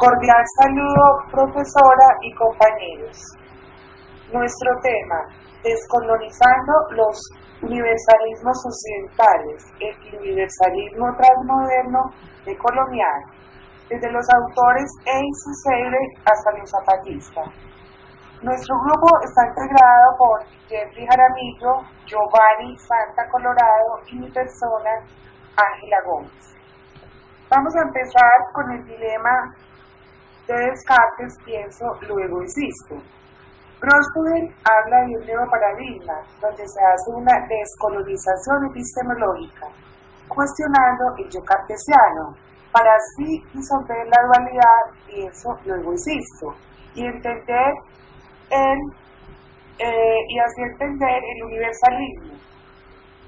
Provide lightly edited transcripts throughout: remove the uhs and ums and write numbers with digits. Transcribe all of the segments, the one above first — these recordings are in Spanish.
Cordial saludo, profesora y compañeros. Nuestro tema, descolonizando los universalismos occidentales, el universalismo transmoderno decolonial, desde los autores A.C. Seibert hasta los zapatistas. Nuestro grupo está integrado por Jeffrey Jaramillo, Giovanni Santa Colorado y mi persona, Ángela Gómez. Vamos a empezar con el dilema de Descartes, pienso, luego existo. Grossman habla de un nuevo paradigma, donde se hace una descolonización epistemológica, cuestionando el yo cartesiano, para así disolver la dualidad, pienso, luego existo, y entender así entender el universalismo.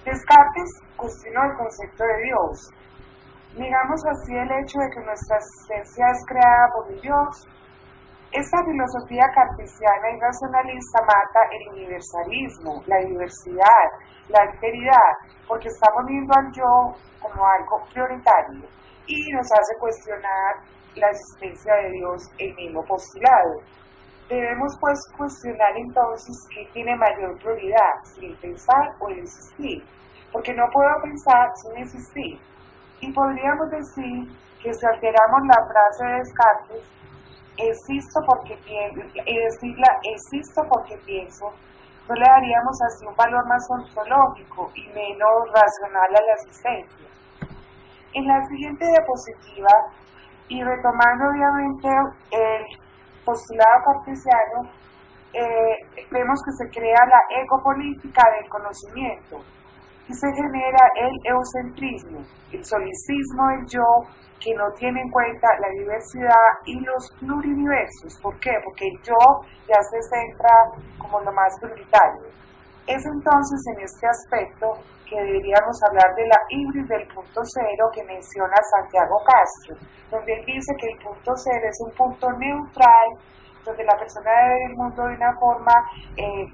Descartes cuestionó el concepto de Dios. Negamos así el hecho de que nuestra existencia es creada por un Dios. Esta filosofía cartesiana y racionalista mata el universalismo, la diversidad, la alteridad, porque está poniendo al yo como algo prioritario y nos hace cuestionar la existencia de Dios, el mismo postulado. Debemos pues cuestionar entonces qué tiene mayor prioridad, si el pensar o el existir, porque no puedo pensar sin existir. Y podríamos decir que si alteramos la frase de Descartes, existo porque pienso, y decirla existo porque pienso, no le daríamos así un valor más ontológico y menos racional a la existencia. En la siguiente diapositiva, y retomando obviamente el postulado cartesiano, vemos que se crea la egopolítica del conocimiento y se genera el eurocentrismo, el solicismo del yo, que no tiene en cuenta la diversidad y los pluriversos. ¿Por qué? Porque el yo ya se centra como lo más prioritario. Es entonces en este aspecto que deberíamos hablar de la híbrida del punto cero que menciona Santiago Castro, donde él dice que el punto cero es un punto neutral, donde la persona debe ver el mundo de una forma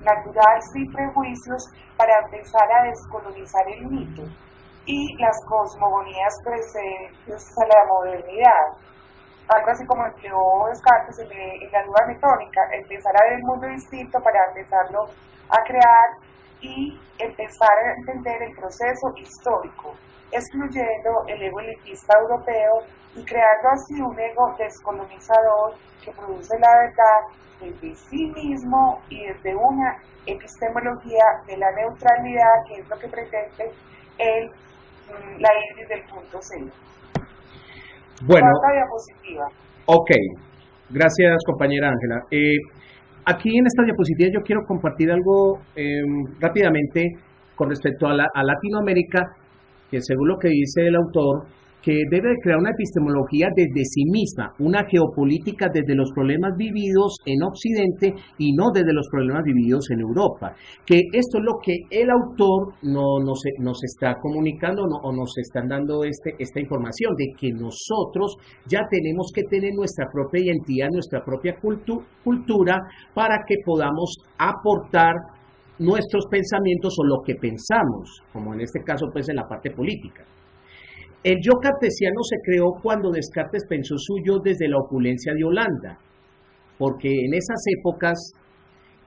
natural, sin prejuicios, para empezar a descolonizar el mito y las cosmogonías precedentes a la modernidad. Algo así como empleó Descartes en la duda metónica, empezar a ver el mundo distinto para empezarlo a crear y empezar a entender el proceso histórico, excluyendo el ego elitista europeo y creando así un ego descolonizador que produce la verdad desde sí mismo y desde una epistemología de la neutralidad, que es lo que pretende la híbrida del punto cero. Bueno, cuarta diapositiva. Ok, gracias compañera Ángela. Aquí en esta diapositiva yo quiero compartir algo rápidamente con respecto a Latinoamérica, que según lo que dice el autor, que debe crear una epistemología desde sí misma, una geopolítica desde los problemas vividos en Occidente y no desde los problemas vividos en Europa. Que esto es lo que el autor nos está comunicando o nos están dando esta información, de que nosotros ya tenemos que tener nuestra propia identidad, nuestra propia cultura para que podamos aportar nuestros pensamientos o lo que pensamos, como en este caso pues en la parte política. El yo cartesiano se creó cuando Descartes pensó su yo desde la opulencia de Holanda, porque en esas épocas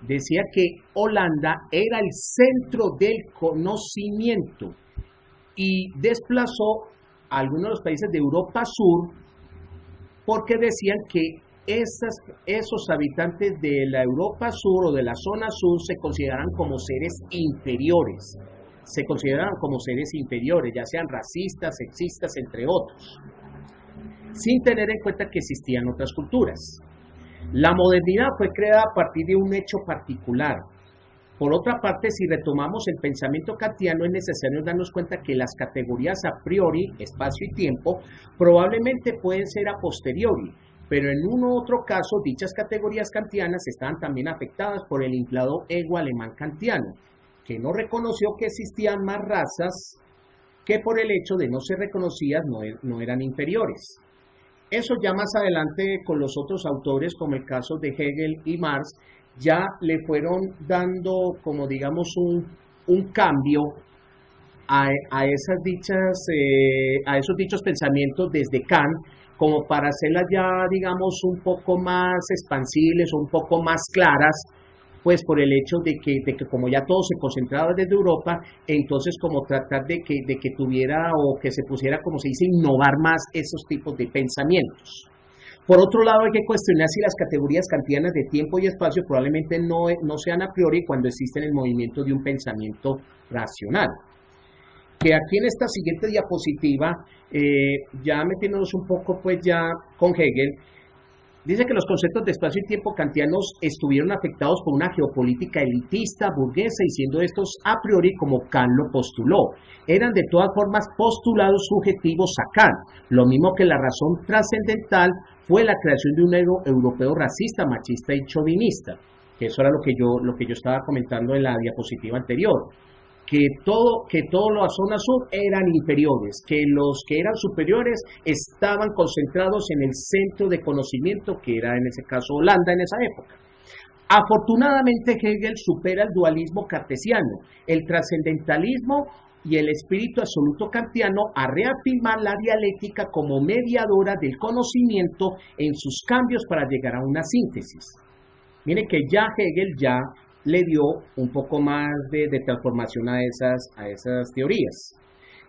decía que Holanda era el centro del conocimiento y desplazó a algunos de los países de Europa Sur porque decían que esos habitantes de la Europa Sur o de la zona sur se consideran como seres inferiores. Ya sean racistas, sexistas, entre otros, sin tener en cuenta que existían otras culturas. La modernidad fue creada a partir de un hecho particular. Por otra parte, si retomamos el pensamiento kantiano, es necesario darnos cuenta que las categorías a priori, espacio y tiempo, probablemente pueden ser a posteriori, pero en uno u otro caso, dichas categorías kantianas estaban también afectadas por el inflado ego alemán kantiano, que no reconoció que existían más razas que por el hecho de no ser reconocidas no eran inferiores. Eso ya más adelante con los otros autores, como el caso de Hegel y Marx, ya le fueron dando como digamos un cambio a esos dichos pensamientos desde Kant, como para hacerlas ya, digamos, un poco más expansibles o un poco más claras, pues por el hecho de que como ya todo se concentraba desde Europa, entonces como tratar de que tuviera o que se pusiera, como se dice, innovar más esos tipos de pensamientos. Por otro lado, hay que cuestionar si las categorías kantianas de tiempo y espacio probablemente no sean a priori cuando existen el movimiento de un pensamiento racional. Que aquí en esta siguiente diapositiva, ya metiéndonos un poco pues ya con Hegel, dice que los conceptos de espacio y tiempo kantianos estuvieron afectados por una geopolítica elitista, burguesa, y siendo estos a priori como Kant lo postuló. Eran de todas formas postulados subjetivos a Kant. Lo mismo que la razón trascendental fue la creación de un ego europeo racista, machista y chauvinista. Que eso era lo que yo estaba comentando en la diapositiva anterior. Que toda la zona sur eran inferiores, que los que eran superiores estaban concentrados en el centro de conocimiento, que era en ese caso Holanda en esa época. Afortunadamente Hegel supera el dualismo cartesiano, el trascendentalismo y el espíritu absoluto kantiano a reafirmar la dialéctica como mediadora del conocimiento en sus cambios para llegar a una síntesis. Mire que ya Hegel ya le dio un poco más de transformación a esas teorías.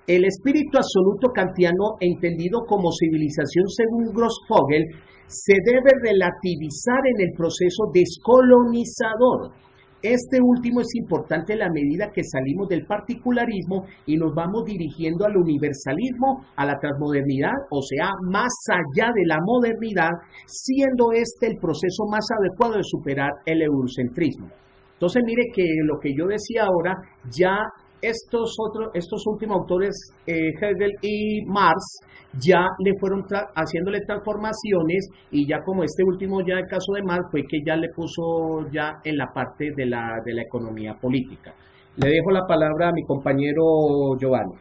El espíritu absoluto kantiano, entendido como civilización según Grossfogel, se debe relativizar en el proceso descolonizador. Este último es importante en la medida que salimos del particularismo y nos vamos dirigiendo al universalismo, a la transmodernidad, o sea, más allá de la modernidad, siendo este el proceso más adecuado de superar el eurocentrismo. Entonces mire que lo que yo decía ahora, ya estos últimos autores, Hegel y Marx, ya le fueron haciéndole transformaciones, y ya como este último, ya el caso de Marx, fue que ya le puso ya en la parte de la economía política. Le dejo la palabra a mi compañero Giovanni.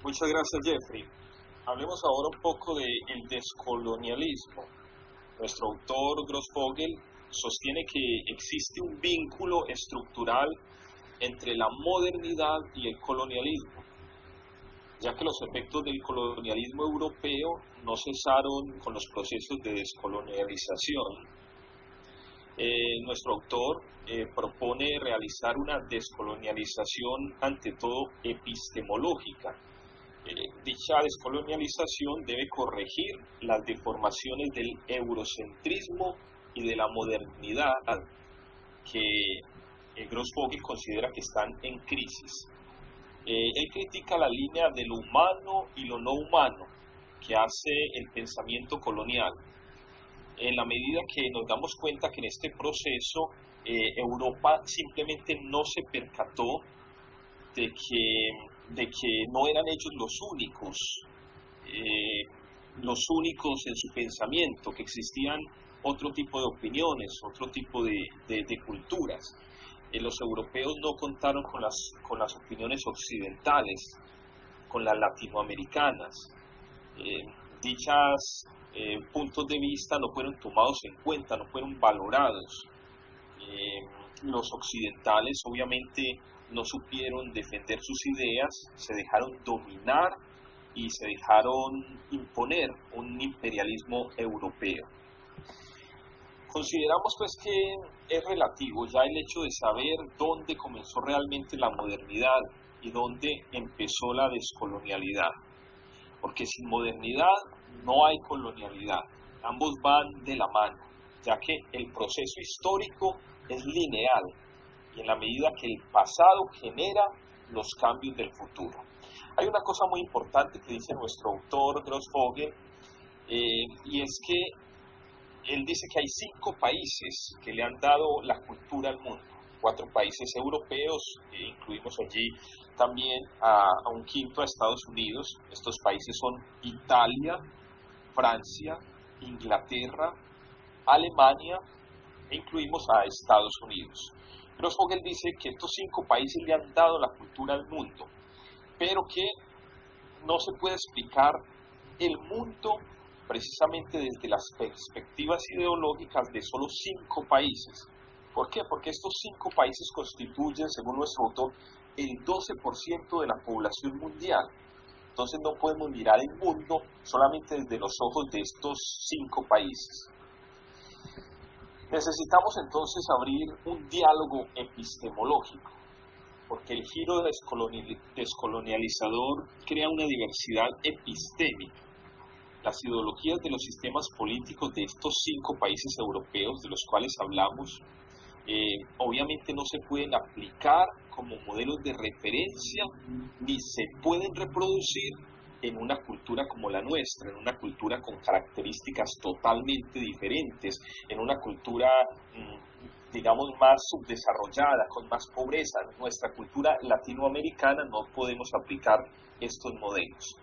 Muchas gracias, Jeffrey. Hablemos ahora un poco del descolonialismo. Nuestro autor Grossfogel sostiene que existe un vínculo estructural entre la modernidad y el colonialismo, ya que los efectos del colonialismo europeo no cesaron con los procesos de descolonialización. Nuestro autor propone realizar una descolonialización ante todo epistemológica. Dicha descolonialización debe corregir las deformaciones del eurocentrismo y de la modernidad que Grossfogel considera que están en crisis. Él critica la línea de lo humano y lo no humano que hace el pensamiento colonial, en la medida que nos damos cuenta que en este proceso Europa simplemente no se percató de que no eran ellos los únicos en su pensamiento, que existían otro tipo de opiniones, otro tipo de culturas. Los europeos no contaron con las opiniones occidentales, con las latinoamericanas. Dichos puntos de vista no fueron tomados en cuenta, no fueron valorados. Los occidentales obviamente no supieron defender sus ideas, se dejaron dominar y se dejaron imponer un imperialismo europeo. Consideramos pues que es relativo ya el hecho de saber dónde comenzó realmente la modernidad y dónde empezó la descolonialidad, porque sin modernidad no hay colonialidad, ambos van de la mano, ya que el proceso histórico es lineal y en la medida que el pasado genera los cambios del futuro. Hay una cosa muy importante que dice nuestro autor Grossfogel, y es que él dice que hay 5 países que le han dado la cultura al mundo, 4 países europeos, incluimos allí también a un quinto a Estados Unidos. Estos países son Italia, Francia, Inglaterra, Alemania e incluimos a Estados Unidos. Grossfogel dice que estos 5 países le han dado la cultura al mundo, pero que no se puede explicar el mundo precisamente desde las perspectivas ideológicas de solo 5 países. ¿Por qué? Porque estos 5 países constituyen, según nuestro autor, el 12% de la población mundial. Entonces no podemos mirar el mundo solamente desde los ojos de estos 5 países. Necesitamos entonces abrir un diálogo epistemológico, porque el giro descolonializador crea una diversidad epistémica. Las ideologías de los sistemas políticos de estos 5 países europeos de los cuales hablamos, obviamente no se pueden aplicar como modelos de referencia, ni se pueden reproducir en una cultura como la nuestra, en una cultura con características totalmente diferentes, en una cultura, digamos, más subdesarrollada, con más pobreza. En nuestra cultura latinoamericana no podemos aplicar estos modelos.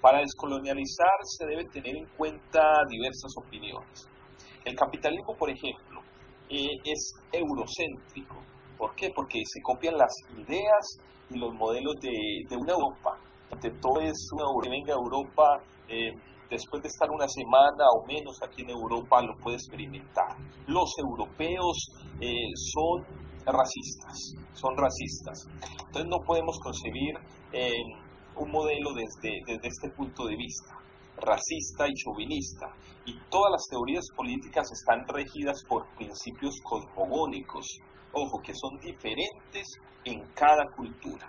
Para descolonializar se deben tener en cuenta diversas opiniones. El capitalismo, por ejemplo, es eurocéntrico. ¿Por qué? Porque se copian las ideas y los modelos de una Europa. Ante todo es una que venga a Europa, después de estar una semana o menos aquí en Europa, lo puede experimentar. Los europeos son racistas. Entonces no podemos concebir un modelo desde este punto de vista, racista y chauvinista. Y todas las teorías políticas están regidas por principios cosmogónicos, ojo, que son diferentes en cada cultura.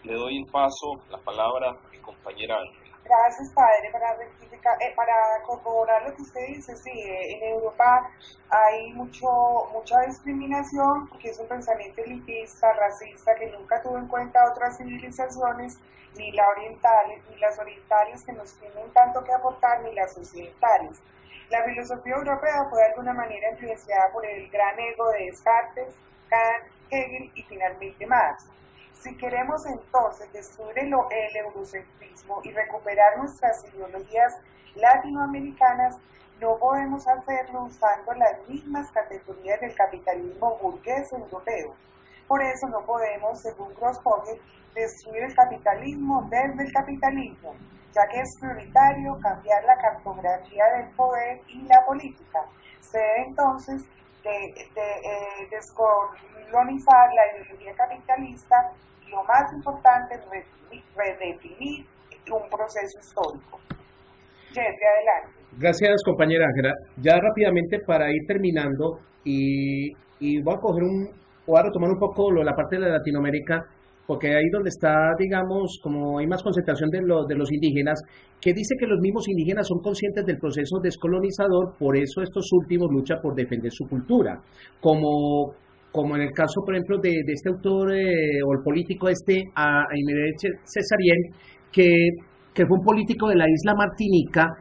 Le doy el paso, la palabra a mi compañera Ángela. Gracias, padre, para corroborar lo que usted dice. Sí, en Europa hay mucha discriminación porque es un pensamiento elitista, racista, que nunca tuvo en cuenta otras civilizaciones, ni las orientales que nos tienen tanto que aportar, ni las occidentales. La filosofía europea fue de alguna manera influenciada por el gran ego de Descartes, Kant, Hegel y finalmente Marx. Si queremos entonces destruir el eurocentrismo y recuperar nuestras ideologías latinoamericanas, no podemos hacerlo usando las mismas categorías del capitalismo burgués europeo. Por eso no podemos, según Grossfogel, destruir el capitalismo desde el capitalismo, ya que es prioritario cambiar la cartografía del poder y la política. Se debe entonces descolonizar la ideología capitalista y lo más importante es redefinir un proceso histórico. Jeffrey, adelante. Gracias, compañera Ángela. Ya rápidamente para ir terminando y voy a retomar un poco la parte de Latinoamérica, porque ahí donde está, digamos, como hay más concentración de los indígenas, que dice que los mismos indígenas son conscientes del proceso descolonizador, por eso estos últimos luchan por defender su cultura, como en el caso, por ejemplo, de este autor o el político Aimé Césarien, que fue un político de la isla Martinica,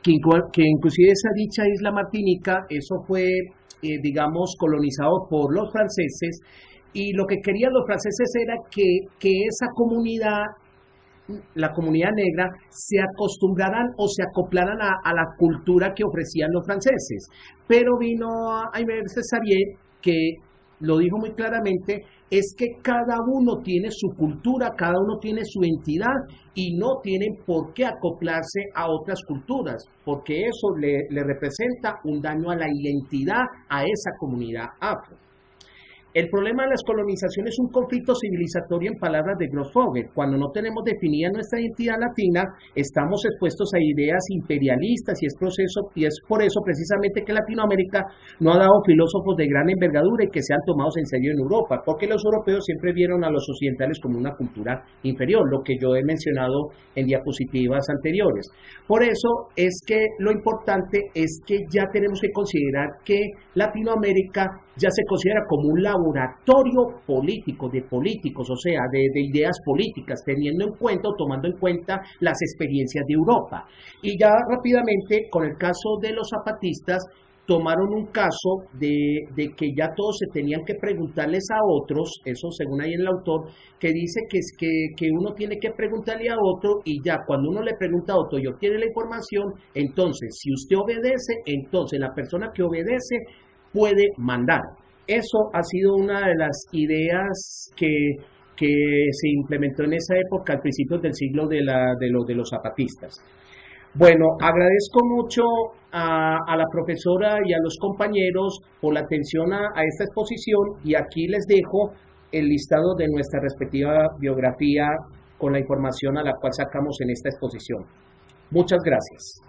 que inclusive esa dicha isla Martinica, eso fue, digamos, colonizado por los franceses, y lo que querían los franceses era que esa comunidad, la comunidad negra, se acostumbraran o se acoplaran a la cultura que ofrecían los franceses. Pero vino Aimé Césarien, que lo dijo muy claramente, es que cada uno tiene su cultura, cada uno tiene su entidad y no tienen por qué acoplarse a otras culturas, porque eso le representa un daño a la identidad a esa comunidad afro. El problema de las colonizaciones es un conflicto civilizatorio en palabras de Grossfogel. Cuando no tenemos definida nuestra identidad latina, estamos expuestos a ideas imperialistas y es por eso precisamente que Latinoamérica no ha dado filósofos de gran envergadura y que sean tomados en serio en Europa, porque los europeos siempre vieron a los occidentales como una cultura inferior, lo que yo he mencionado en diapositivas anteriores. Por eso es que lo importante es que ya tenemos que considerar que Latinoamérica ya se considera como un laboratorio político, de políticos, o sea, de ideas políticas, teniendo en cuenta o tomando en cuenta las experiencias de Europa. Y ya rápidamente, con el caso de los zapatistas, tomaron un caso de que ya todos se tenían que preguntarles a otros, eso según ahí en el autor, que dice que uno tiene que preguntarle a otro y ya cuando uno le pregunta a otro y obtiene la información, entonces si usted obedece, entonces la persona que obedece puede mandar. Eso ha sido una de las ideas que se implementó en esa época, al principio del siglo de los zapatistas. Bueno, agradezco mucho a la profesora y a los compañeros por la atención a esta exposición y aquí les dejo el listado de nuestra respectiva biografía con la información a la cual sacamos en esta exposición. Muchas gracias.